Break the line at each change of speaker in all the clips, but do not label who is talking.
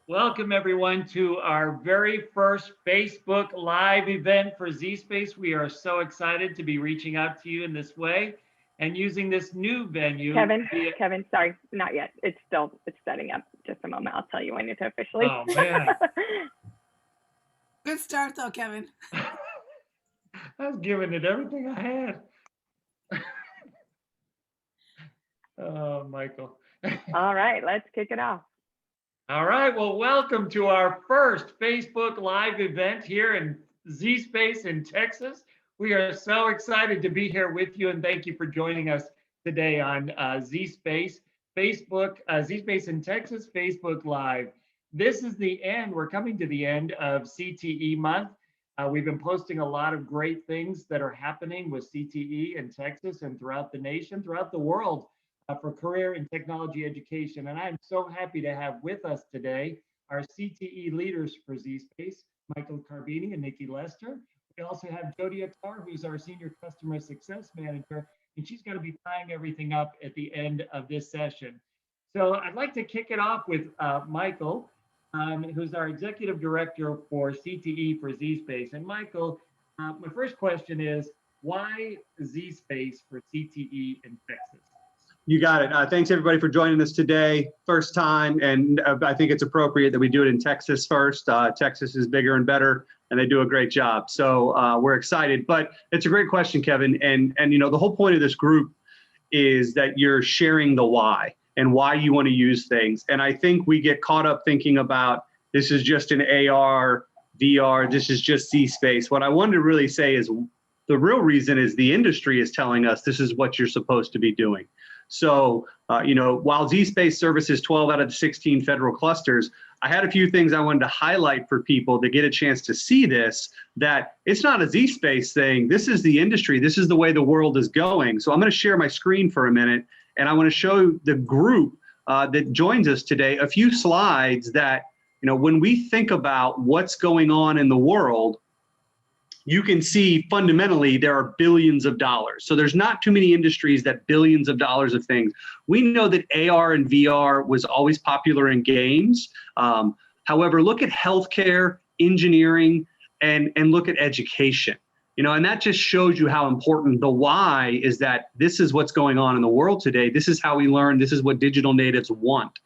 Welcome everyone to our very first Facebook Live event for ZSpace. We are so excited to be reaching out to you in this way and using this new venue.
Kevin, sorry, not yet. It's setting up. Just a moment. I'll tell you when it's officially.
Oh man.
Good start though, Kevin.
I was giving it everything I had. Oh, Michael.
All right, let's kick it off.
All right, well, welcome to our first Facebook Live event here in ZSpace in Texas. We are so excited to be here with you, and thank you for joining us today on ZSpace, ZSpace in Texas, Facebook Live. This is the end. We're coming to the end of CTE month. We've been posting a lot of great things that are happening with CTE in Texas and throughout the nation, throughout the world. For career and technology education. And I'm so happy to have with us today our CTE leaders for ZSpace, Michael Carbini and Nikki Lester. We also have Jody Attar, who's our Senior Customer Success Manager, and she's going to be tying everything up at the end of this session. So I'd like to kick it off with Michael, who's our Executive Director for CTE for ZSpace. And Michael, my first question is, why ZSpace for CTE in Texas?
You got it. Thanks everybody for joining us today. First time, and I think it's appropriate that we do it in Texas first. Texas is bigger and better, and they do a great job. So we're excited. But it's a great question, Kevin. And you know, the whole point of this group is that you're sharing the why and why you want to use things. And I think we get caught up thinking about this is just an AR, VR, this is just ZSpace. What I wanted to really say is the real reason is the industry is telling us this is what you're supposed to be doing. So, you know, while ZSpace services 12 out of the 16 federal clusters, I had a few things I wanted to highlight for people to get a chance to see this, that it's not a ZSpace thing. This is the industry. This is the way the world is going. So I'm going to share my screen for a minute, and I want to show the group that joins us today a few slides that, you know, when we think about what's going on in the world, you can see fundamentally there are billions of dollars. So there's not too many industries that billions of dollars of things. We know that AR and VR was always popular in games. However, look at healthcare, engineering, and look at education. You know, and that just shows you how important the why is, that this is what's going on in the world today. This is how we learn. This is what digital natives want.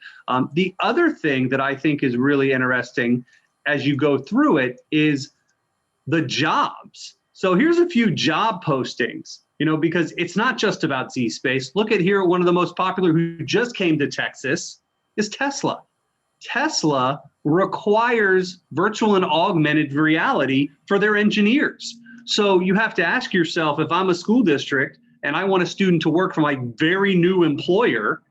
The other thing that I think is really interesting as you go through it is the jobs. So here's a few job postings, you know, because it's not just about ZSpace. Look at here, one of the most popular who just came to Texas is Tesla. Tesla requires virtual and augmented reality for their engineers. So you have to ask yourself, if I'm a school district and I want a student to work for my very new employer,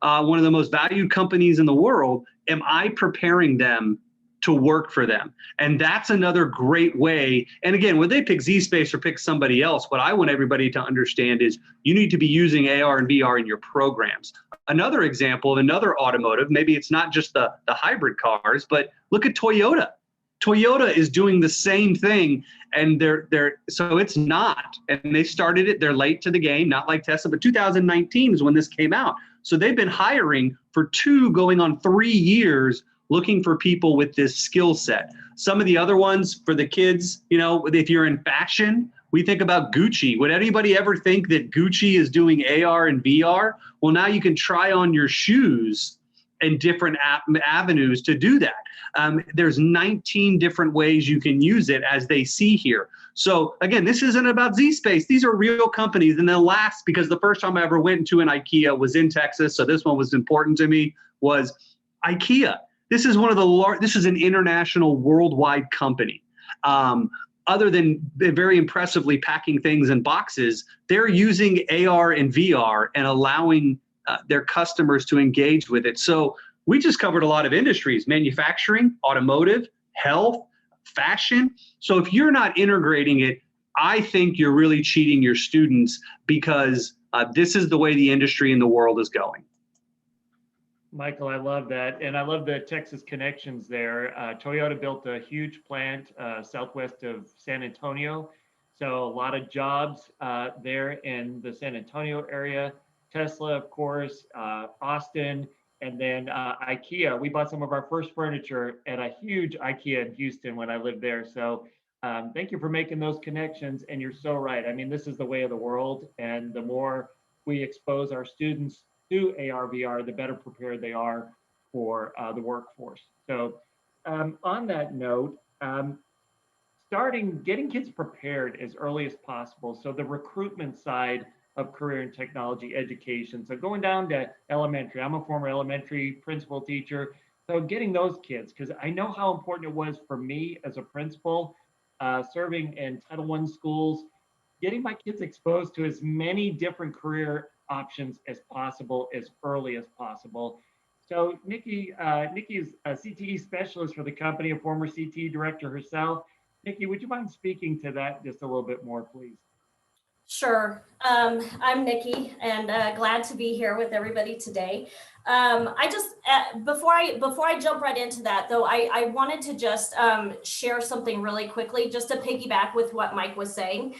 one of the most valued companies in the world, am I preparing them to work for them? And that's another great way. And again, when they pick ZSpace or pick somebody else, what I want everybody to understand is you need to be using AR and VR in your programs. Another example of another automotive, maybe it's not just the hybrid cars, but look at Toyota. Toyota is doing the same thing, and so it's not. And they started it, they're late to the game, not like Tesla, but 2019 is when this came out. So they've been hiring for 2 going on 3 years, looking for people with this skill set. Some of the other ones for the kids, you know, if you're in fashion, we think about Gucci. Would anybody ever think that Gucci is doing AR and VR? Well, now you can try on your shoes and different avenues to do that. There's 19 different ways you can use it, as they see here. So again, this isn't about ZSpace. These are real companies. And then last, because the first time I ever went into an IKEA was in Texas, so this one was important to me, was IKEA. This is one of the this is an international worldwide company. Other than very impressively packing things in boxes, they're using AR and VR and allowing their customers to engage with it. So we just covered a lot of industries: manufacturing, automotive, health, fashion. So if you're not integrating it, I think you're really cheating your students, because this is the way the industry and the world is going.
Michael, I love that. And I love the Texas connections there. Toyota built a huge plant southwest of San Antonio. So a lot of jobs there in the San Antonio area. Tesla, of course, Austin, and then IKEA. We bought some of our first furniture at a huge IKEA in Houston when I lived there. So thank you for making those connections. And you're so right. I mean, this is the way of the world. And the more we expose our students to AR, VR, the better prepared they are for the workforce. So on that note, getting kids prepared as early as possible. So the recruitment side of career and technology education. So going down to elementary, I'm a former elementary principal teacher. So getting those kids, because I know how important it was for me as a principal, serving in Title I schools, getting my kids exposed to as many different career options as possible, as early as possible. So Nikki is a CTE specialist for the company, a former CTE director herself. Nikki, would you mind speaking to that just a little bit more, please?
Sure. I'm Nikki, and glad to be here with everybody today. I just before I jump right into that, though, I wanted to just share something really quickly, just to piggyback with what Mike was saying.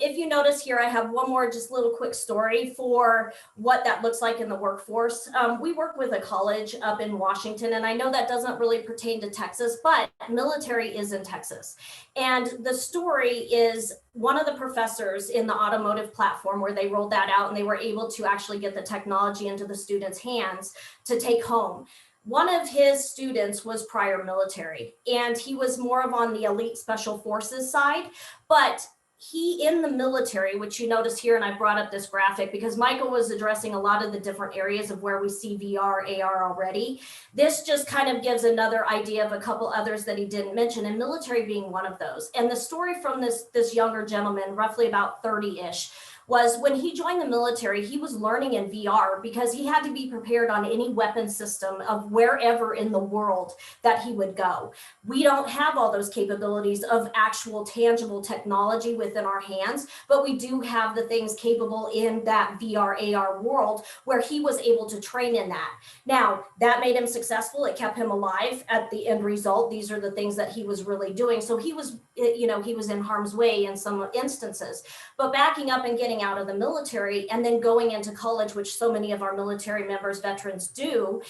If you notice here, I have one more just little quick story for what that looks like in the workforce. We work with a college up in Washington, and I know that doesn't really pertain to Texas, but military is in Texas. And the story is one of the professors in the automotive platform where they rolled that out and they were able to actually get the technology into the students' hands to take home. One of his students was prior military, and he was more of on the elite special forces side, but he in the military, which you notice here, and I brought up this graphic because Michael was addressing a lot of the different areas of where we see VR, AR already. This just kind of gives another idea of a couple others that he didn't mention, and military being one of those. And the story from this younger gentleman, roughly about 30-ish, was when he joined the military, he was learning in VR because he had to be prepared on any weapon system of wherever in the world that he would go. We don't have all those capabilities of actual tangible technology within our hands, but we do have the things capable in that VR, AR world where he was able to train in that. Now, that made him successful. It kept him alive at the end result. These are the things that he was really doing. So he was, he was in harm's way in some instances. But backing up and getting out of the military and then going into college, which so many of our military members, veterans do,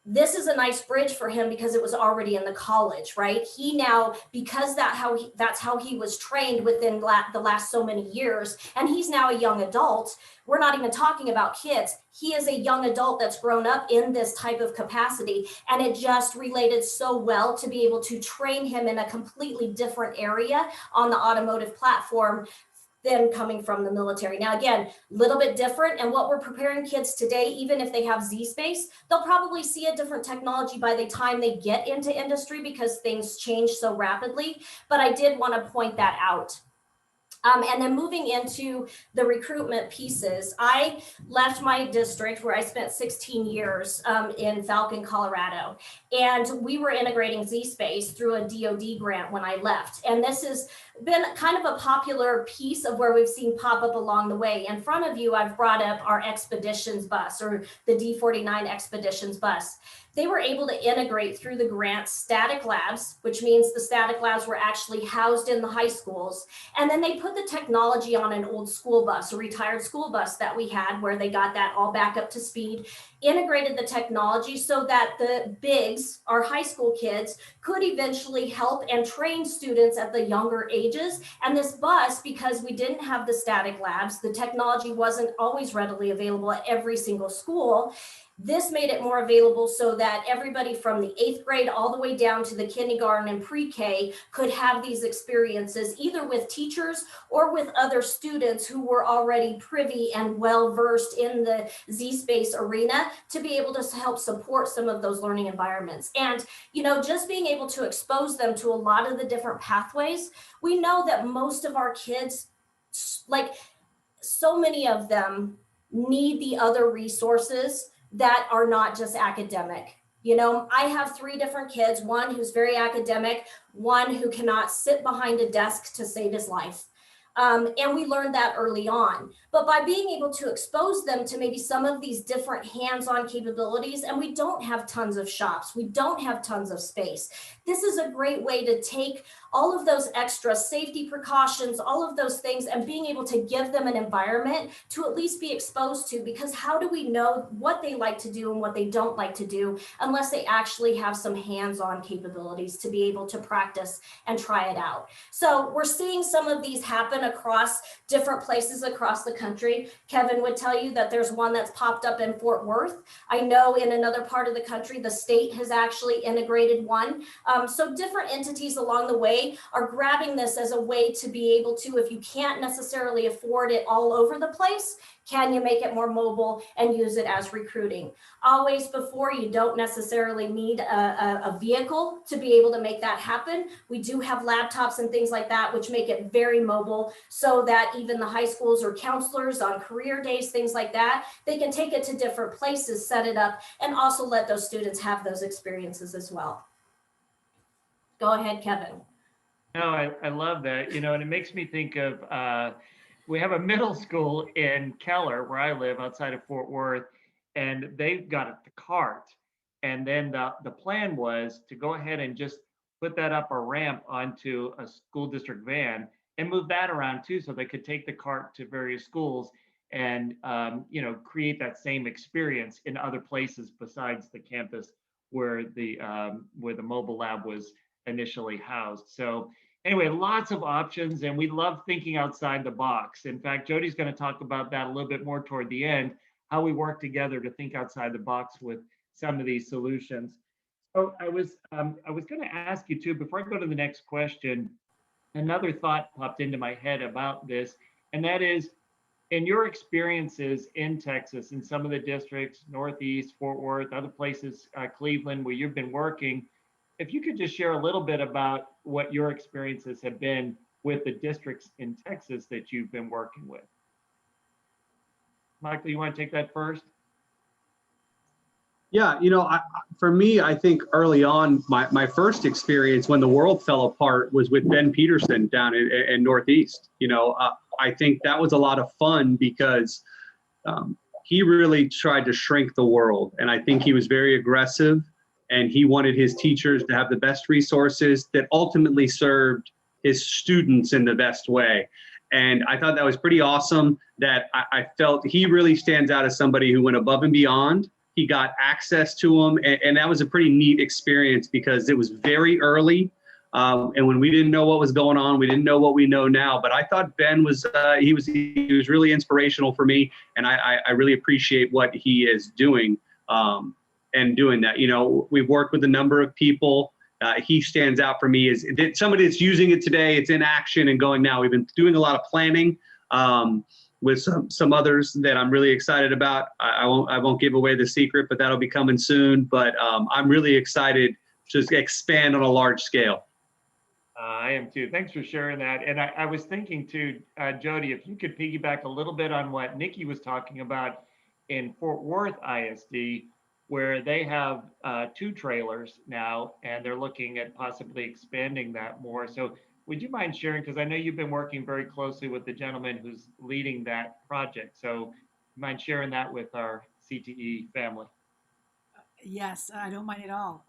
this is a nice bridge for him because it was already in the college, right? He now, because that's how he was trained within the last so many years, and he's now a young adult. We're not even talking about kids. He is a young adult that's grown up in this type of capacity, and it just related so well to be able to train him in a completely different area on the automotive platform than coming from the military. Now, again, a little bit different. And what we're preparing kids today, even if they have ZSpace, they'll probably see a different technology by the time they get into industry because things change so rapidly. But I did want to point that out. And then moving into the recruitment pieces, I left my district where I spent 16 years in Falcon, Colorado, and we were integrating ZSpace through a DoD grant when I left. And this has been kind of a popular piece of where we've seen pop up along the way. In front of you, I've brought up our Expeditions bus, or the D49 Expeditions bus. They were able to integrate through the grant static labs, which means the static labs were actually housed in the high schools. And then they put the technology on an old school bus, a retired school bus that we had, where they got that all back up to speed, integrated the technology so that the bigs, our high school kids, could eventually help and train students at the younger ages. And this bus, because we didn't have the static labs, the technology wasn't always readily available at every single school. This made it more available so that everybody from the 8th grade all the way down to the kindergarten and pre-K could have these experiences either with teachers or with other students who were already privy and well-versed in the ZSpace arena to be able to help support some of those learning environments. And, just being able to expose them to a lot of the different pathways, we know that most of our kids, like so many of them, need the other resources that are not just academic. I have 3 different kids, one who's very academic, one who cannot sit behind a desk to save his life. And we learned that early on. But by being able to expose them to maybe some of these different hands-on capabilities, and we don't have tons of shops, we don't have tons of space, this is a great way to take all of those extra safety precautions, all of those things, and being able to give them an environment to at least be exposed to, because how do we know what they like to do and what they don't like to do unless they actually have some hands-on capabilities to be able to practice and try it out. So we're seeing some of these happen across different places across the country. Kevin would tell you that there's one that's popped up in Fort Worth. I know in another part of the country, the state has actually integrated one. So different entities along the way are grabbing this as a way to be able to, if you can't necessarily afford it all over the place, can you make it more mobile and use it as recruiting? Always before, you don't necessarily need a vehicle to be able to make that happen. We do have laptops and things like that, which make it very mobile, so that even the high schools or counselors on career days, things like that, they can take it to different places, set it up, and also let those students have those experiences as well. Go ahead, Kevin.
No, I love that, and it makes me think of, we have a middle school in Keller, where I live outside of Fort Worth, and they've got the cart. And then the plan was to go ahead and just put that up a ramp onto a school district van and move that around too, so they could take the cart to various schools and, create that same experience in other places besides the campus where the mobile lab was initially housed. So anyway, lots of options, and we love thinking outside the box. In fact, Jody's going to talk about that a little bit more toward the end, how we work together to think outside the box with some of these solutions. So I was going to ask you too, before I go to the next question, another thought popped into my head about this, and that is, in your experiences in Texas, in some of the districts, Northeast, Fort Worth, other places, Cleveland, where you've been working, if you could just share a little bit about what your experiences have been with the districts in Texas that you've been working with. Michael, you want to take that first?
Yeah, for me, I think early on, my first experience when the world fell apart was with Ben Peterson down in Northeast. I think that was a lot of fun because he really tried to shrink the world. And I think he was very aggressive, and he wanted his teachers to have the best resources that ultimately served his students in the best way. And I thought that was pretty awesome, that I felt he really stands out as somebody who went above and beyond. He got access to them, and that was a pretty neat experience because it was very early. And when we didn't know what was going on, we didn't know what we know now. But I thought Ben was he was really inspirational for me, and I really appreciate what he is doing and doing that. We've worked with a number of people. He stands out for me as somebody that's using it today. It's in action and going now. We've been doing a lot of planning with some others that I'm really excited about. I won't give away the secret, but that'll be coming soon. But I'm really excited to expand on a large scale.
I am too. Thanks for sharing that. And I was thinking too, Jody, if you could piggyback a little bit on what Nikki was talking about in Fort Worth ISD, where they have 2 trailers now, and they're looking at possibly expanding that more. So would you mind sharing, because I know you've been working very closely with the gentleman who's leading that project. So mind sharing that with our CTE family?
Yes, I don't mind at all.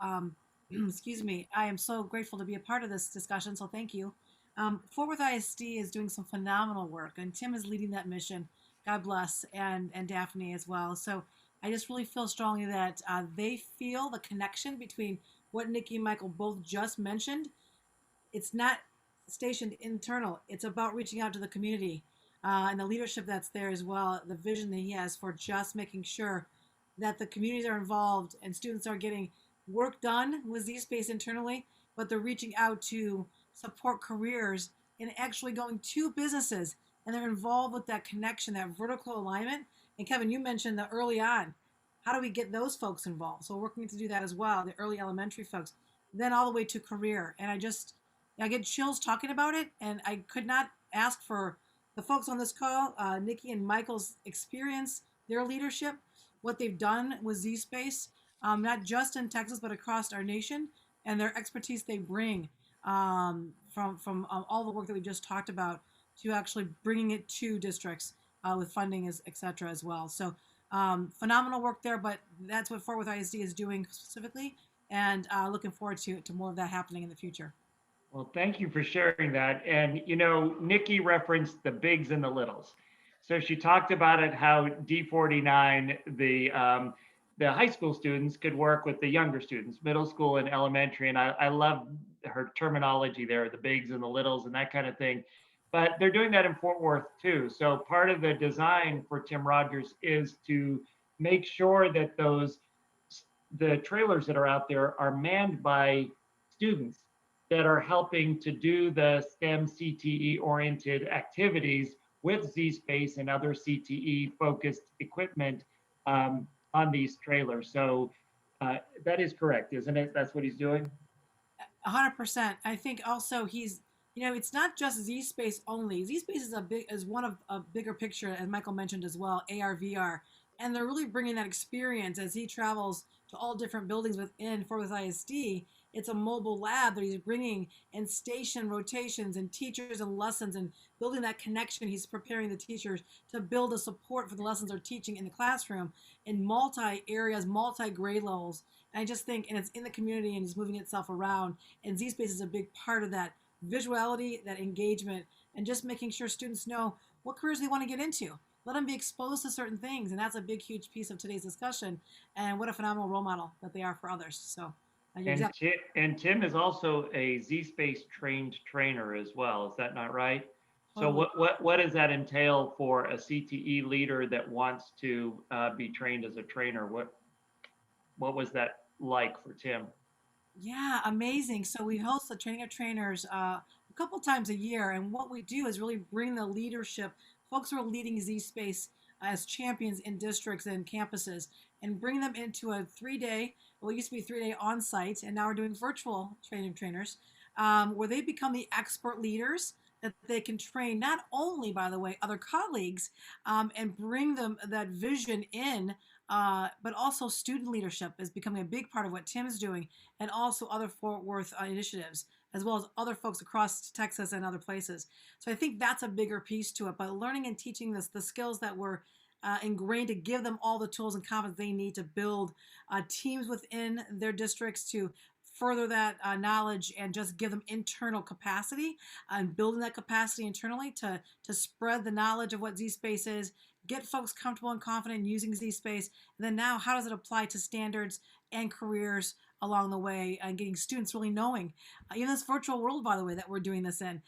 Excuse me. I am so grateful to be a part of this discussion, so thank you. Fort Worth ISD is doing some phenomenal work, and Tim is leading that mission. God bless, and Daphne as well. So I just really feel strongly that they feel the connection between what Nikki and Michael both just mentioned. It's not stationed internal. It's about reaching out to the community and the leadership that's there as well, the vision that he has for just making sure that the communities are involved and students are getting work done with ZSpace internally, but they're reaching out to support careers and actually going to businesses, and they're involved with that connection, that vertical alignment. And Kevin, you mentioned that early on. How do we get those folks involved? So we're working to do that as well, the early elementary folks, then all the way to career. And I get chills talking about it, and I could not ask for the folks on this call, Nikki and Michael's experience, their leadership, what they've done with ZSpace, not just in Texas, but across our nation, and their expertise they bring from all the work that we just talked about to actually bringing it to districts with funding, et cetera, as well. So phenomenal work there, but that's what Fort Worth ISD is doing specifically, and looking forward to more of that happening in the future.
Well, thank you for sharing that. And, you know, Nikki referenced the bigs and the littles. So she talked about it, how D49, the high school students could work with the younger students, middle school and elementary. And I love her terminology there, the bigs and the littles and that kind of thing. But they're doing that in Fort Worth too. So part of the design for Tim Rogers is to make sure that the trailers that are out there are manned by students that are helping to do the STEM CTE oriented activities with ZSpace and other CTE focused equipment on these trailers. So that is correct, isn't it? That's what he's doing?
100%. I think also he's, it's not just ZSpace only. ZSpace is one of a bigger picture, as Michael mentioned as well, AR, VR. And they're really bringing that experience as he travels to all different buildings within Fort Worth ISD. It's a mobile lab that he's bringing, and station rotations and teachers and lessons, and building that connection. He's preparing the teachers to build a support for the lessons they're teaching in the classroom in multi areas, multi grade levels. And I just think, and it's in the community and it's moving itself around. And ZSpace is a big part of that visuality, that engagement, and just making sure students know what careers they want to get into. Let them be exposed to certain things. And that's a big, huge piece of today's discussion. And what a phenomenal role model that they are for others. So.
And Tim is also a ZSpace trained trainer as well. Is that not right? So what does that entail for a CTE leader that wants to be trained as a trainer? What was that like for Tim?
Yeah, amazing. So we host the training of trainers a couple times a year, and what we do is really bring the leadership, folks who are leading ZSpace as champions in districts and campuses, and bring them into a 3-day, well, it used to be 3-day on-site, and now we're doing virtual training trainers, where they become the expert leaders that they can train not only, by the way, other colleagues, and bring them that vision in, but also student leadership is becoming a big part of what Tim's doing, and also other Fort Worth initiatives, as well as other folks across Texas and other places. So I think that's a bigger piece to it, but learning and teaching the skills that were ingrained to give them all the tools and confidence they need to build teams within their districts to further that knowledge, and just give them internal capacity, and building that capacity internally to spread the knowledge of what ZSpace is, get folks comfortable and confident in using ZSpace, and then now how does it apply to standards and careers along the way, and getting students really knowing, in this virtual world, by the way, that we're doing this in,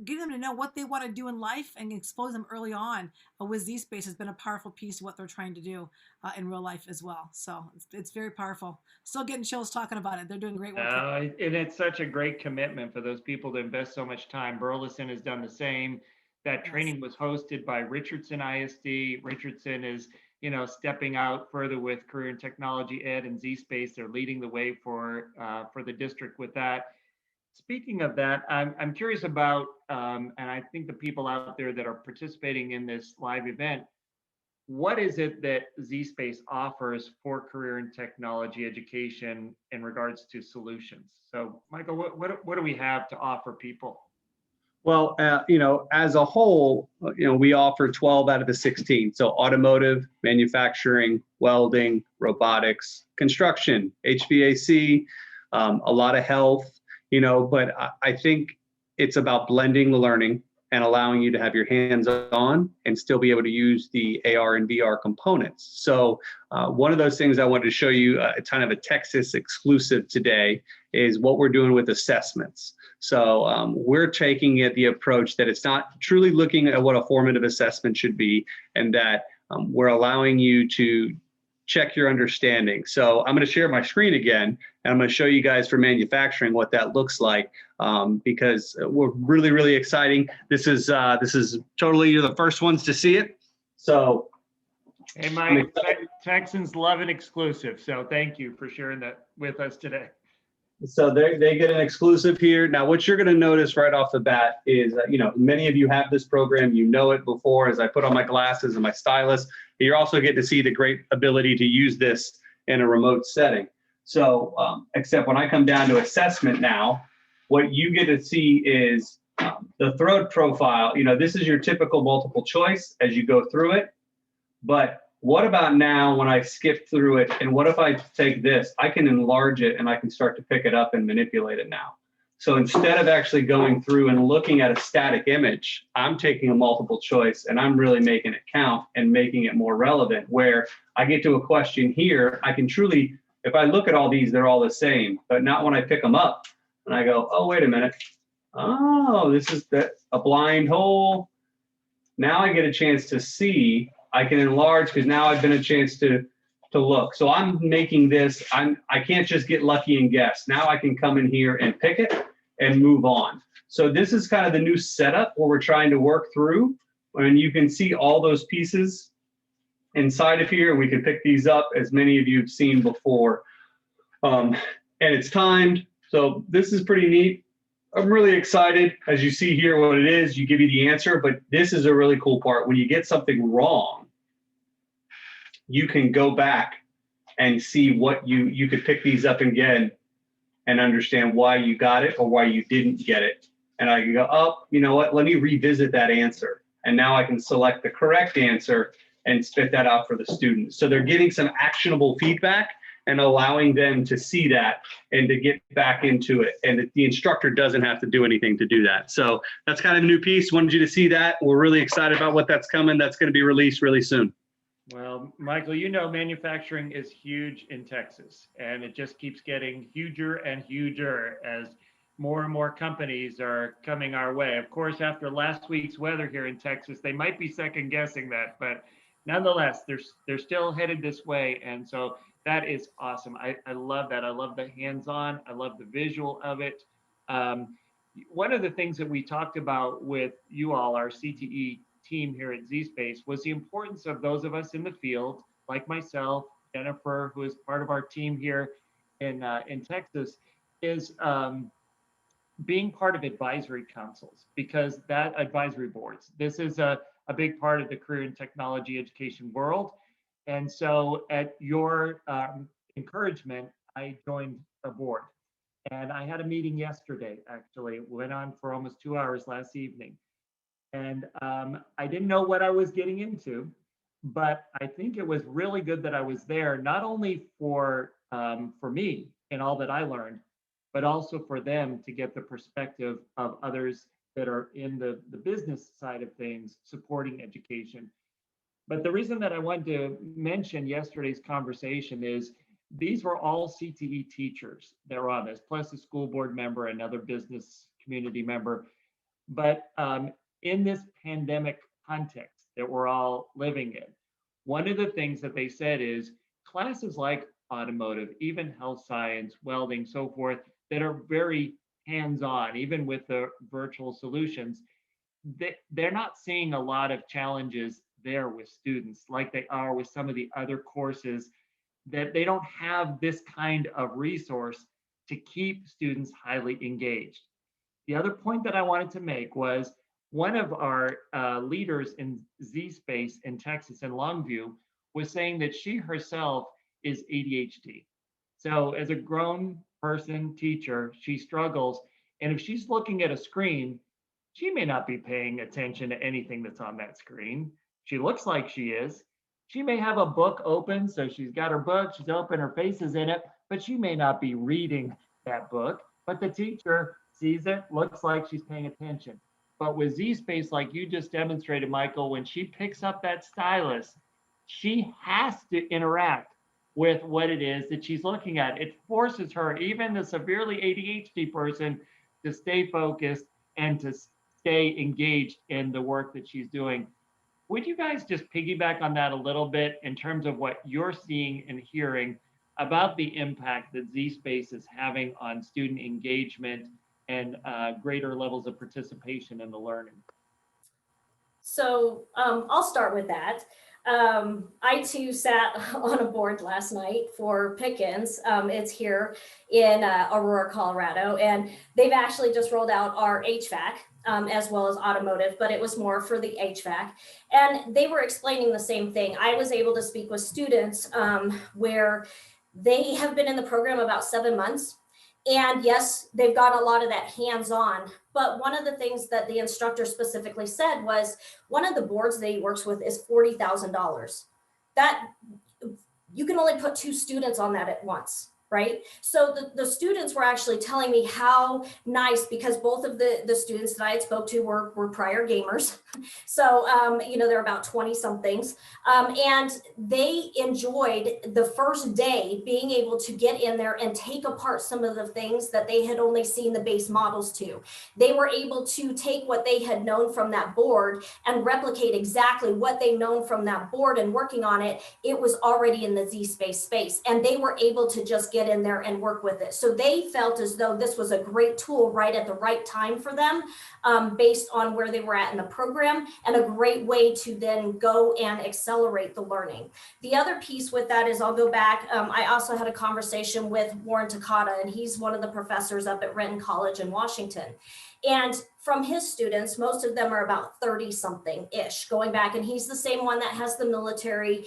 getting them to know what they want to do in life and expose them early on with ZSpace has been a powerful piece of what they're trying to do in real life as well. So it's very powerful. Still getting chills talking about it. They're doing great work.
And it's such a great commitment for those people to invest so much time. Burleson has done the same. That training was hosted by Richardson ISD. Richardson is, stepping out further with career and technology ed and ZSpace. They're leading the way for the district with that. Speaking of that, I'm curious about, and I think the people out there that are participating in this live event, what is it that ZSpace offers for career and technology education in regards to solutions? So, Michael, what do we have to offer people?
Well, as a whole, we offer 12 out of the 16. So automotive, manufacturing, welding, robotics, construction, HVAC, a lot of health, but I think it's about blending the learning and allowing you to have your hands on and still be able to use the AR and VR components. So one of those things I wanted to show you, kind of a Texas exclusive today, is what we're doing with assessments. So we're taking it the approach that it's not truly looking at what a formative assessment should be, and that we're allowing you to check your understanding. So I'm going to share my screen again, and I'm going to show you guys for manufacturing what that looks like, because we're really, really exciting. This is totally, you're the first ones to see it. So,
hey, Mike, Texans love an exclusive. So thank you for sharing that with us today.
So they get an exclusive here. Now, what you're going to notice right off the bat is, many of you have this program, it before, as I put on my glasses and my stylus. You're also getting to see the great ability to use this in a remote setting. So, except when I come down to assessment now, what you get to see is The throat profile, this is your typical multiple choice as you go through it. But what about now when I skip through it? And what if I take this? I can enlarge it and I can start to pick it up and manipulate it now. So instead of actually going through and looking at a static image, I'm taking a multiple choice and I'm really making it count and making it more relevant, where I get to a question here, I can truly, if I look at all these, they're all the same, but not when I pick them up and I go, oh, wait a minute. Oh, this is a blind hole. Now I get a chance to see. I can enlarge because now I've been a chance to look. So I'm making this, I can't just get lucky and guess. Now I can come in here and pick it and move on. So this is kind of the new setup where we're trying to work through. And you can see all those pieces inside of here. We can pick these up as many of you have seen before. And it's timed. So this is pretty neat. I'm really excited. As you see here what it is, you give you the answer, but this is a really cool part. When you get something wrong, you can go back and see what you could pick these up again and understand why you got it or why you didn't get it. And I can go, oh, you know what, let me revisit that answer. And now I can select the correct answer and spit that out for the students. So they're getting some actionable feedback and allowing them to see that and to get back into it. And the instructor doesn't have to do anything to do that. So that's kind of a new piece. Wanted you to see that. We're really excited about what that's coming. That's going to be released really soon.
Well, Michael, manufacturing is huge in Texas, and it just keeps getting huger and huger as more and more companies are coming our way. Of course, after last week's weather here in Texas, they might be second guessing that, but nonetheless, they're still headed this way. And so that is awesome. I love that. I love the hands-on. I love the visual of it. One of the things that we talked about with you all, our CTE team here at ZSpace, was the importance of those of us in the field, like myself, Jennifer, who is part of our team here in Texas, is being part of advisory councils, because that advisory boards, this is a big part of the career and technology education world. And so at your encouragement, I joined a board. And I had a meeting yesterday, actually. It went on for almost 2 hours last evening. And I didn't know what I was getting into, but I think it was really good that I was there, not only for me and all that I learned, but also for them to get the perspective of others that are in the business side of things, supporting education. But the reason that I wanted to mention yesterday's conversation is these were all CTE teachers that were on this, plus a school board member, another business community member. But in this pandemic context that we're all living in, one of the things that they said is classes like automotive, even health science, welding, so forth, that are very hands-on, even with the virtual solutions, they're not seeing a lot of challenges there with students like they are with some of the other courses, that they don't have this kind of resource to keep students highly engaged. The other point that I wanted to make was one of our leaders in ZSpace in Texas in Longview was saying that she herself is ADHD. So as a grown person teacher, she struggles. And if she's looking at a screen, she may not be paying attention to anything that's on that screen. She looks like she is. She may have a book open, so she's got her book, she's open, her face is in it, but she may not be reading that book. But the teacher sees it, looks like she's paying attention. But with ZSpace, like you just demonstrated, Michael, when she picks up that stylus, she has to interact with what it is that she's looking at. It forces her, even the severely ADHD person, to stay focused and to stay engaged in the work that she's doing. Would you guys just piggyback on that a little bit in terms of what you're seeing and hearing about the impact that ZSpace is having on student engagement and greater levels of participation in the learning?
So I'll start with that. I too sat on a board last night for Pickens. It's here in Aurora, Colorado, and they've actually just rolled out our HVAC as well as automotive, but it was more for the HVAC. And they were explaining the same thing. I was able to speak with students where they have been in the program about 7 months. And yes, they've got a lot of that hands-on, but one of the things that the instructor specifically said was one of the boards that he works with is $40,000. That you can only put 2 students on that at once, right? So the students were actually telling me how nice, because both of the students that I had spoke to were prior gamers. So, they're about 20 somethings. And they enjoyed the first day being able to get in there and take apart some of the things that they had only seen the base models to. They were able to take what they had known from that board and replicate exactly what they known from that board, and working on it. It was already in the ZSpace space, and they were able to just get in there and work with it. So they felt as though this was a great tool right at the right time for them, based on where they were at in the program, and a great way to then go and accelerate the learning. The other piece with that is, I'll go back, I also had a conversation with Warren Takata, and he's one of the professors up at Renton College in Washington. And from his students, most of them are about 30 something ish going back. And he's the same one that has the military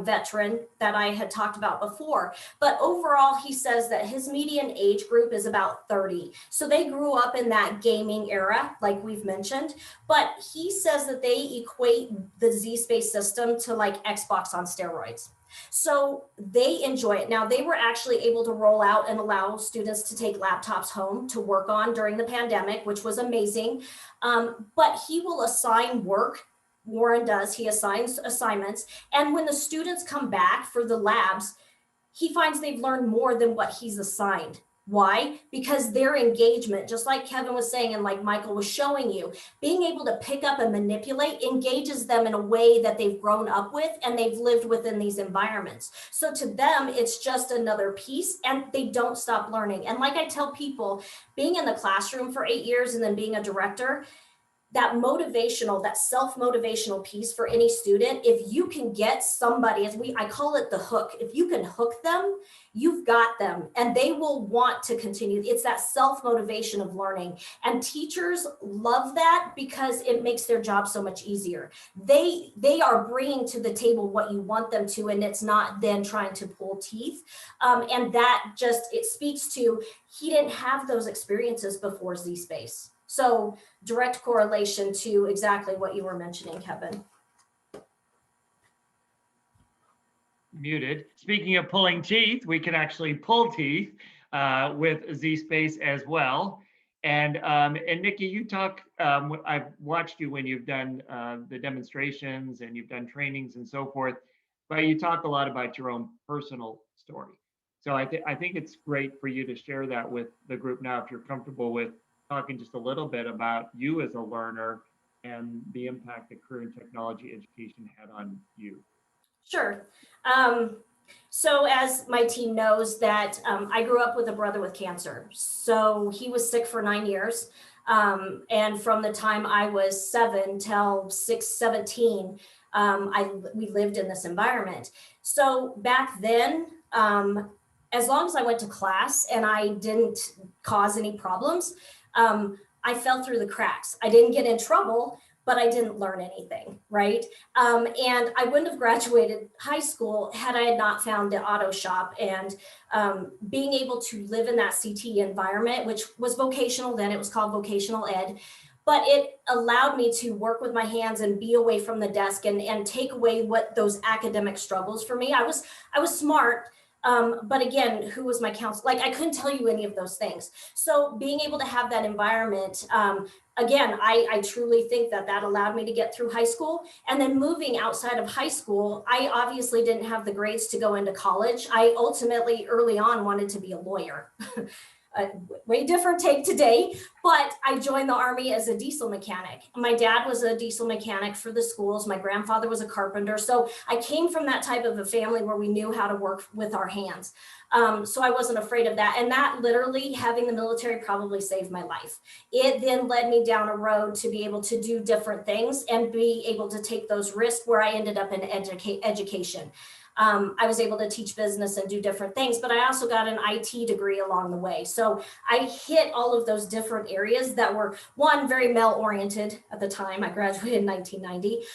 veteran that I had talked about before. But overall, he says that his median age group is about 30. So they grew up in that gaming era, like we've mentioned. But he says that they equate the ZSpace system to like Xbox on steroids. So they enjoy it. Now, they were actually able to roll out and allow students to take laptops home to work on during the pandemic, which was amazing. But he will assign work. Warren does. He assigns assignments. And when the students come back for the labs, he finds they've learned more than what he's assigned. Why? Because their engagement, just like Kevin was saying, and like Michael was showing you, being able to pick up and manipulate engages them in a way that they've grown up with and they've lived within these environments. So to them, it's just another piece, and they don't stop learning. And like I tell people, being in the classroom for 8 years and then being a director, that motivational, that self-motivational piece for any student, if you can get somebody, I call it the hook, if you can hook them, you've got them, and they will want to continue. It's that self-motivation of learning, and teachers love that because it makes their job so much easier. They are bringing to the table what you want them to, and it's not then trying to pull teeth. And that just, it speaks to, he didn't have those experiences before ZSpace. So direct correlation to exactly what you were mentioning, Kevin.
Muted. Speaking of pulling teeth, we can actually pull teeth with ZSpace as well. And Nikki, you talk, I've watched you when you've done the demonstrations and you've done trainings and so forth, but you talk a lot about your own personal story. So I think it's great for you to share that with the group now, if you're comfortable with talking just a little bit about you as a learner and the impact that career and technology education had on you.
Sure. So as my team knows that I grew up with a brother with cancer. So he was sick for 9 years. And from the time I was 7 till 17, we lived in this environment. So back then, as long as I went to class and I didn't cause any problems, I fell through the cracks. I didn't get in trouble, but I didn't learn anything, right? And I wouldn't have graduated high school had I not found the auto shop, and being able to live in that CTE environment, which was vocational then, it was called vocational ed, but it allowed me to work with my hands and be away from the desk and take away what those academic struggles for me. I was smart, but again, who was my counselor? Like, I couldn't tell you any of those things. So being able to have that environment, again, I truly think that allowed me to get through high school. And then moving outside of high school, I obviously didn't have the grades to go into college. I ultimately early on wanted to be a lawyer. A way different take today, but I joined the Army as a diesel mechanic. My dad was a diesel mechanic for the schools. My grandfather was a carpenter. So I came from that type of a family where we knew how to work with our hands. So I wasn't afraid of that. And that literally, having the military probably saved my life. It then led me down a road to be able to do different things and be able to take those risks, where I ended up in education. I was able to teach business and do different things, but I also got an IT degree along the way. So I hit all of those different areas that were, one, very male-oriented at the time. I graduated in 1990,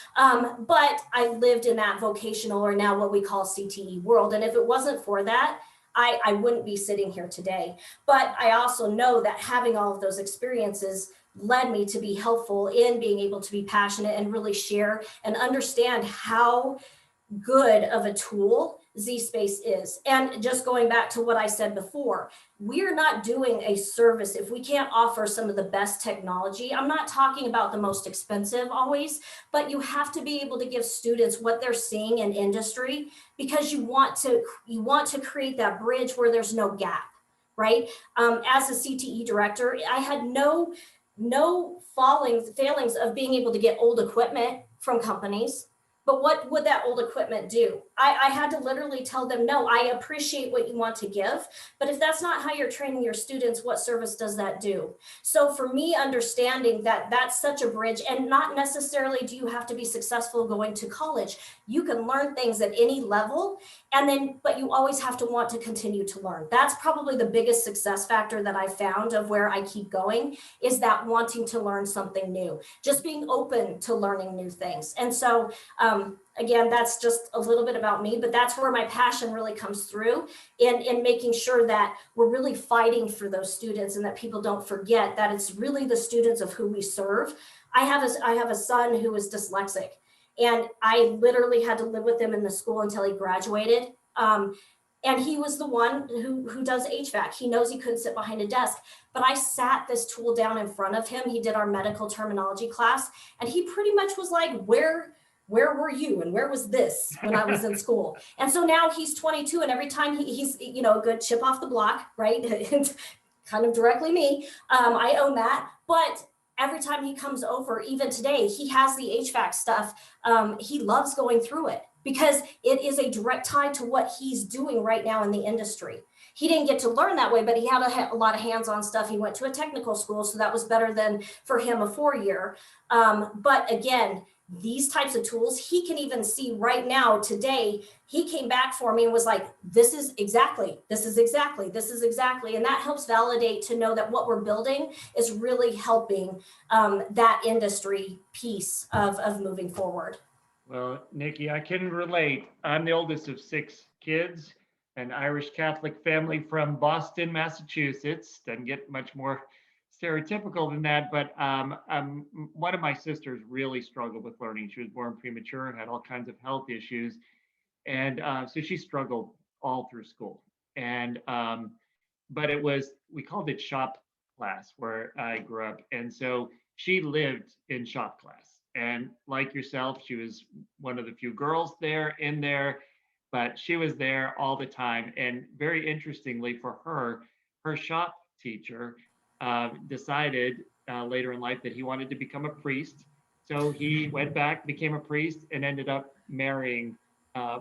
but I lived in that vocational, or now what we call CTE world. And if it wasn't for that, I wouldn't be sitting here today. But I also know that having all of those experiences led me to be helpful in being able to be passionate and really share and understand how good of a tool ZSpace is. And just going back to what I said before, we're not doing a service if we can't offer some of the best technology. I'm not talking about the most expensive always, but you have to be able to give students what they're seeing in industry, because you want to create that bridge where there's no gap, right? As a CTE director, I had no failings of being able to get old equipment from companies. But what would that old equipment do? I had to literally tell them, no, I appreciate what you want to give, but if that's not how you're training your students, what service does that do? So for me, understanding that that's such a bridge, and not necessarily do you have to be successful going to college. You can learn things at any level, but you always have to want to continue to learn. That's probably the biggest success factor that I found of where I keep going, is that wanting to learn something new, just being open to learning new things. And so, again, that's just a little bit about me, but that's where my passion really comes through in making sure that we're really fighting for those students, and that people don't forget that it's really the students of who we serve. I have a son who is dyslexic, and I literally had to live with him in the school until he graduated. And he was the one who does HVAC. He knows he couldn't sit behind a desk, but I sat this tool down in front of him. He did our medical terminology class, and he pretty much was like, where were you and where was this when I was in school? And so now he's 22, and every time he's a good chip off the block, right? Kind of directly me. I own that. But every time he comes over, even today, he has the HVAC stuff. He loves going through it because it is a direct tie to what he's doing right now in the industry. He didn't get to learn that way, but he had a lot of hands-on stuff. He went to a technical school, so that was better than for him a 4-year. But again, these types of tools, he can even see right now today. He came back for me and was like, this is exactly. And that helps validate to know that what we're building is really helping that industry piece of moving forward.
Well, Nikki, I can relate. I'm the oldest of 6 kids, an Irish Catholic family from Boston, Massachusetts. Doesn't get much more stereotypical than that, but one of my sisters really struggled with learning. She was born premature and had all kinds of health issues, and so she struggled all through school. And but we called it shop class where I grew up, and so she lived in shop class. And like yourself, she was one of the few girls in there, but she was there all the time. And very interestingly for her shop teacher decided later in life that he wanted to become a priest. So he went back, became a priest, and ended up marrying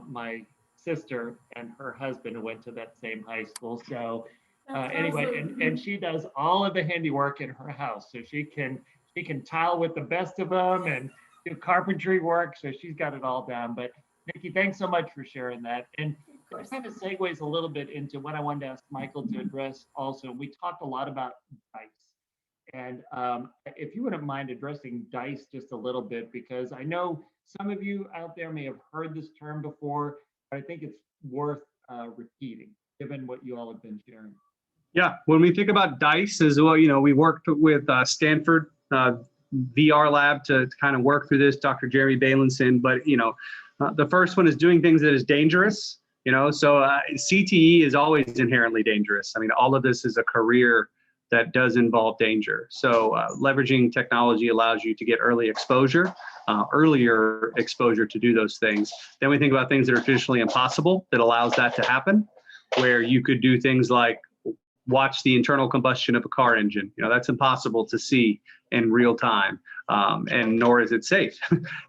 my sister and her husband, who went to that same high school. So anyway, and she does all of the handiwork in her house. So she can tile with the best of them and do carpentry work. So she's got it all down. But Nikki, thanks so much for sharing that. And that kind of segues a little bit into what I wanted to ask Michael to address also. We talked a lot about DICE. And if you wouldn't mind addressing DICE just a little bit, because I know some of you out there may have heard this term before, but I think it's worth repeating, given what you all have been sharing.
Yeah, when we think about DICE as well, we worked with Stanford VR lab to kind of work through this, Dr. Jeremy Bailenson, but the first one is doing things that is dangerous. So CTE is always inherently dangerous. I mean, all of this is a career that does involve danger. So leveraging technology allows you to get earlier exposure to do those things. Then we think about things that are traditionally impossible that allows that to happen, where you could do things like watch the internal combustion of a car engine. That's impossible to see in real time, and nor is it safe.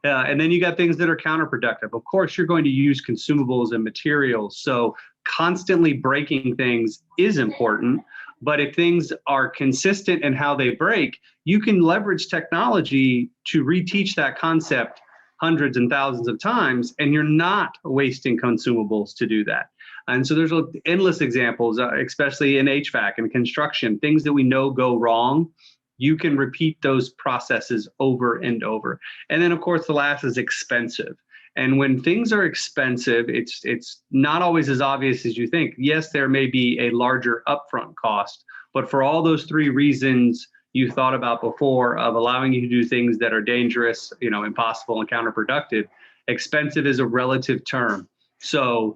And then you got things that are counterproductive. Of course, you're going to use consumables and materials. So constantly breaking things is important. But if things are consistent in how they break, you can leverage technology to reteach that concept hundreds and thousands of times, and you're not wasting consumables to do that. And so there's endless examples, especially in HVAC and construction, things that we know go wrong. You can repeat those processes over and over. And then, of course, the last is expensive. And when things are expensive, it's not always as obvious as you think. Yes, there may be a larger upfront cost, but for all those three reasons you thought about before of allowing you to do things that are dangerous, impossible and counterproductive, expensive is a relative term. So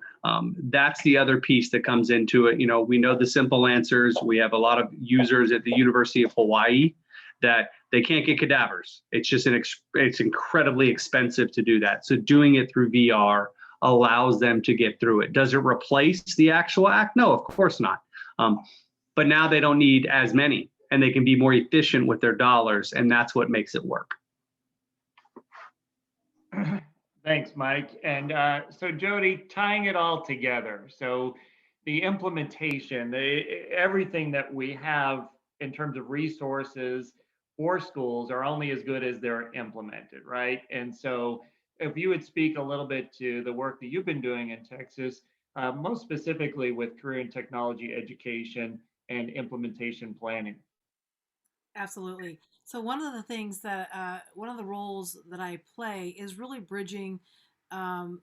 that's the other piece that comes into it. We know the simple answers. We have a lot of users at the University of Hawaii that they can't get cadavers. It's just it's incredibly expensive to do that. So doing it through VR allows them to get through it. Does it replace the actual act? No, of course not. But now they don't need as many, and they can be more efficient with their dollars, and that's what makes it work.
Thanks, Mike. And so Jody, tying it all together. So the implementation, everything that we have in terms of resources for schools are only as good as they're implemented, right? And so if you would speak a little bit to the work that you've been doing in Texas, most specifically with career and technology education and implementation planning.
Absolutely. So one of the things one of the roles that I play is really bridging all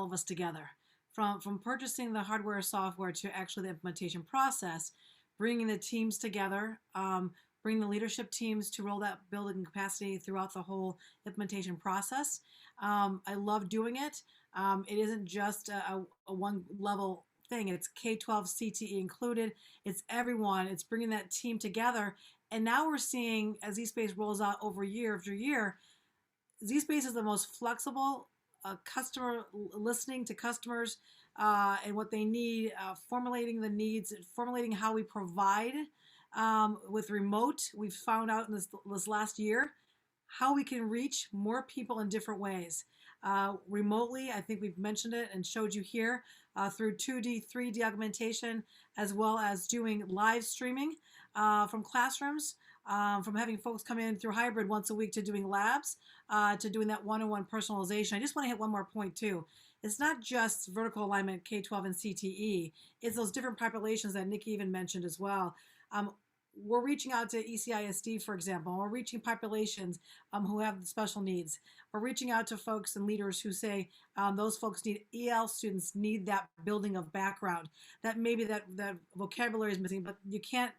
of us together, from purchasing the hardware software to actually the implementation process, bringing the teams together, bringing the leadership teams to roll that building capacity throughout the whole implementation process. I love doing it. It isn't just a one level thing. It's K-12 CTE included. It's everyone. It's bringing that team together. And now we're seeing, as ZSpace rolls out over year after year, ZSpace is the most flexible, customer listening to customers and what they need, formulating the needs, formulating how we provide with remote. We've found out in this last year how we can reach more people in different ways. Remotely, I think we've mentioned it and showed you here through 2D, 3D augmentation, as well as doing live streaming from classrooms, from having folks come in through hybrid once a week to doing labs, to doing that one-on-one personalization. I just want to hit one more point too. It's not just vertical alignment, K-12 and CTE. It's those different populations that Nikki even mentioned as well. We're reaching out to ECISD, for example. We're reaching populations who have special needs. We're reaching out to folks and leaders who say those folks need EL students need that building of background. That maybe that vocabulary is missing, but you can't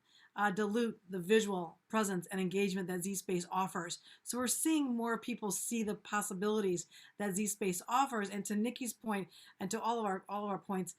dilute the visual presence and engagement that ZSpace offers. So we're seeing more people see the possibilities that ZSpace offers. And to Nikki's point, and to all of our points,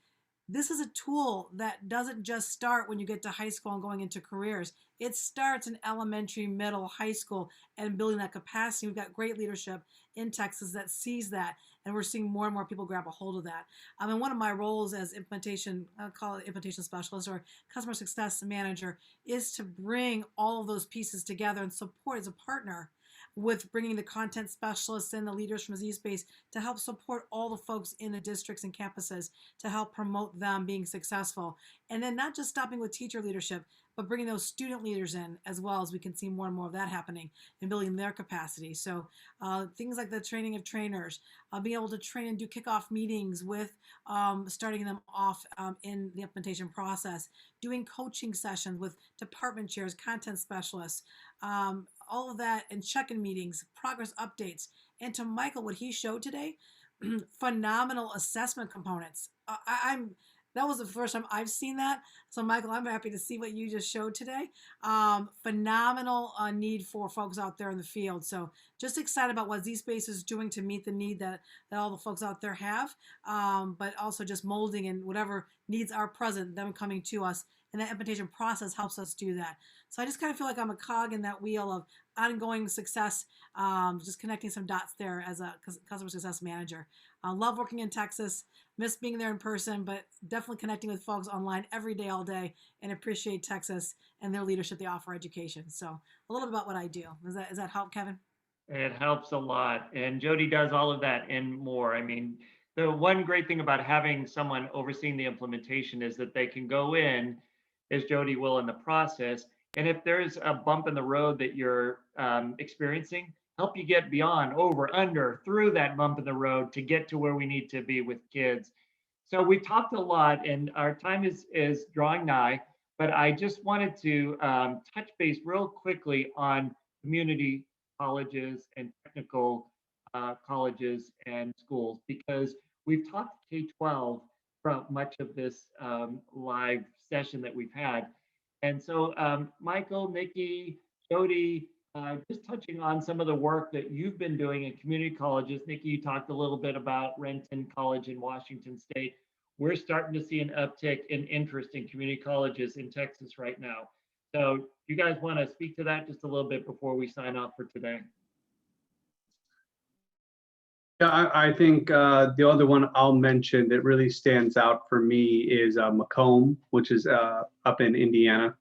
this is a tool that doesn't just start when you get to high school and going into careers. It starts in elementary, middle, high school, and building that capacity. We've got great leadership in Texas that sees that, and we're seeing more and more people grab a hold of that. And one of my roles as I'll call it implementation specialist or customer success manager, is to bring all of those pieces together and support as a partner with bringing the content specialists and the leaders from ZSpace to help support all the folks in the districts and campuses to help promote them being successful. And then not just stopping with teacher leadership, but bringing those student leaders in as well, as we can see more and more of that happening and building their capacity. So things like the training of trainers, being able to train and do kickoff meetings with starting them off in the implementation process, doing coaching sessions with department chairs, content specialists, all of that, and check-in meetings, progress updates. And to Michael, what he showed today, phenomenal assessment components. That was the first time I've seen that. So Michael, I'm happy to see what you just showed today. Phenomenal need for folks out there in the field. So just excited about what ZSpace is doing to meet the need that all the folks out there have, but also just molding and whatever needs are present, them coming to us. And that implementation process helps us do that. So I just kind of feel like I'm a cog in that wheel of ongoing success, just connecting some dots there as a customer success manager. I love working in Texas, miss being there in person, but definitely connecting with folks online every day, all day, and appreciate Texas and their leadership they offer education. So a little bit about what I do. Does that help, Kevin?
It helps a lot. And Jody does all of that and more. I mean, the one great thing about having someone overseeing the implementation is that they can go in, as Jody will in the process, and if there's a bump in the road that you're experiencing, help you get beyond, over, under, through that bump in the road to get to where we need to be with kids. So we talked a lot, and our time is drawing nigh, but I just wanted to touch base real quickly on community colleges and technical colleges and schools, because we've talked K-12 from much of this live session that we've had. And so Michael, Nikki, Jody, just touching on some of the work that you've been doing in community colleges. Nikki, you talked a little bit about Renton College in Washington State. We're starting to see an uptick in interest in community colleges in Texas right now. So you guys want to speak to that just a little bit before we sign off for today?
Yeah, I think the other one I'll mention that really stands out for me is Macomb, which is up in Indiana.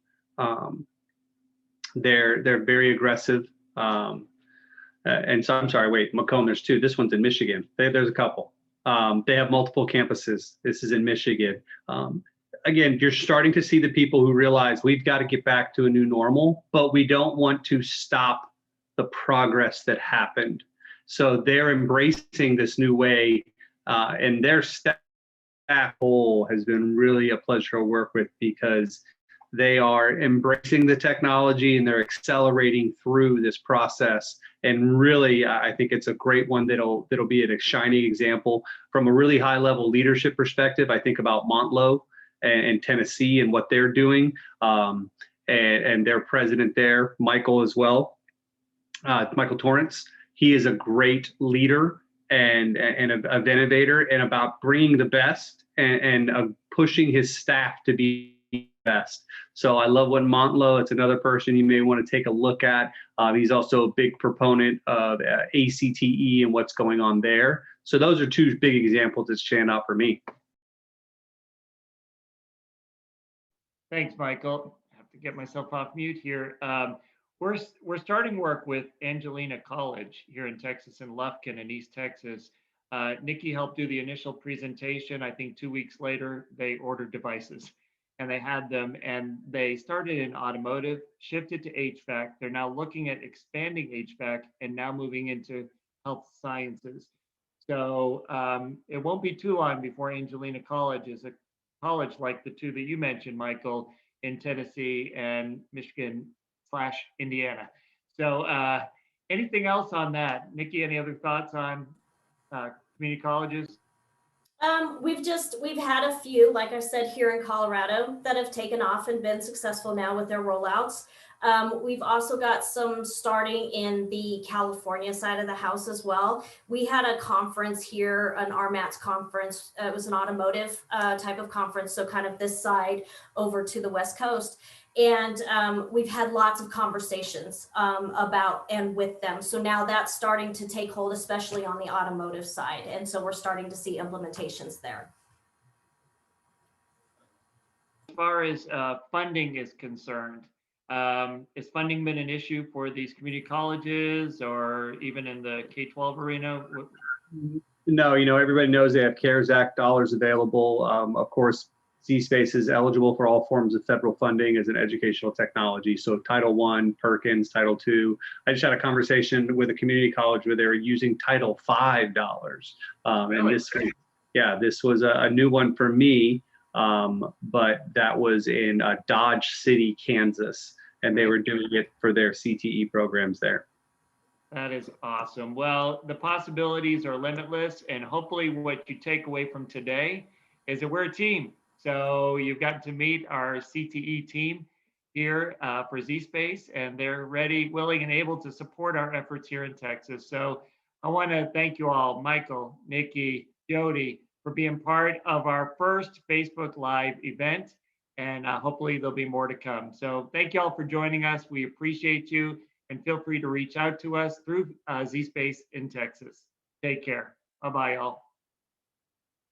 They're very aggressive. And so I'm sorry, wait, Macomb, there's two. This one's in Michigan. There's a couple. They have multiple campuses. This is in Michigan. Again, you're starting to see the people who realize we've got to get back to a new normal, but we don't want to stop the progress that happened. So they're embracing this new way, and their staff whole has been really a pleasure to work with, because they are embracing the technology and they're accelerating through this process. And really, I think it's a great one that'll be a shining example from a really high level leadership perspective. I think about Montlow and Tennessee and what they're doing, and their president there, Michael as well, Michael Torrance. He is a great leader and an innovator, and about bringing the best and pushing his staff to be best. So I love what Montlow, it's another person you may want to take a look at. He's also a big proponent of ACTE and what's going on there. So those are two big examples that stand out for me.
Thanks, Michael. I have to get myself off mute here. We're starting work with Angelina College here in Texas, in Lufkin in East Texas. Nikki helped do the initial presentation. I think 2 weeks later, they ordered devices and they had them, and they started in automotive, shifted to HVAC. They're now looking at expanding HVAC and now moving into health sciences. So it won't be too long before Angelina College is a college like the two that you mentioned, Michael, in Tennessee and Michigan/Indiana. So anything else on that? Nikki, any other thoughts on community colleges?
We've had a few, like I said, here in Colorado that have taken off and been successful now with their rollouts. We've also got some starting in the California side of the house as well. We had a conference here, an RMATS conference. It was an automotive type of conference, so kind of this side over to the West Coast. And we've had lots of conversations about and with them. So now that's starting to take hold, especially on the automotive side. And so we're starting to see implementations there.
As far as funding is concerned, has funding been an issue for these community colleges or even in the K-12 arena?
No, everybody knows they have CARES Act dollars available. Of course, ZSpace is eligible for all forms of federal funding as an educational technology. So Title I, Perkins, Title II. I just had a conversation with a community college where they were using Title V dollars. And this was a new one for me, but that was in Dodge City, Kansas, and they were doing it for their CTE programs there.
That is awesome. Well, the possibilities are limitless, and hopefully what you take away from today is that we're a team. So you've gotten to meet our CTE team here for ZSpace, and they're ready, willing, and able to support our efforts here in Texas. So I want to thank you all, Michael, Nikki, Jody, for being part of our first Facebook Live event, and hopefully there'll be more to come. So thank you all for joining us. We appreciate you, and feel free to reach out to us through ZSpace in Texas. Take care. Bye-bye, y'all.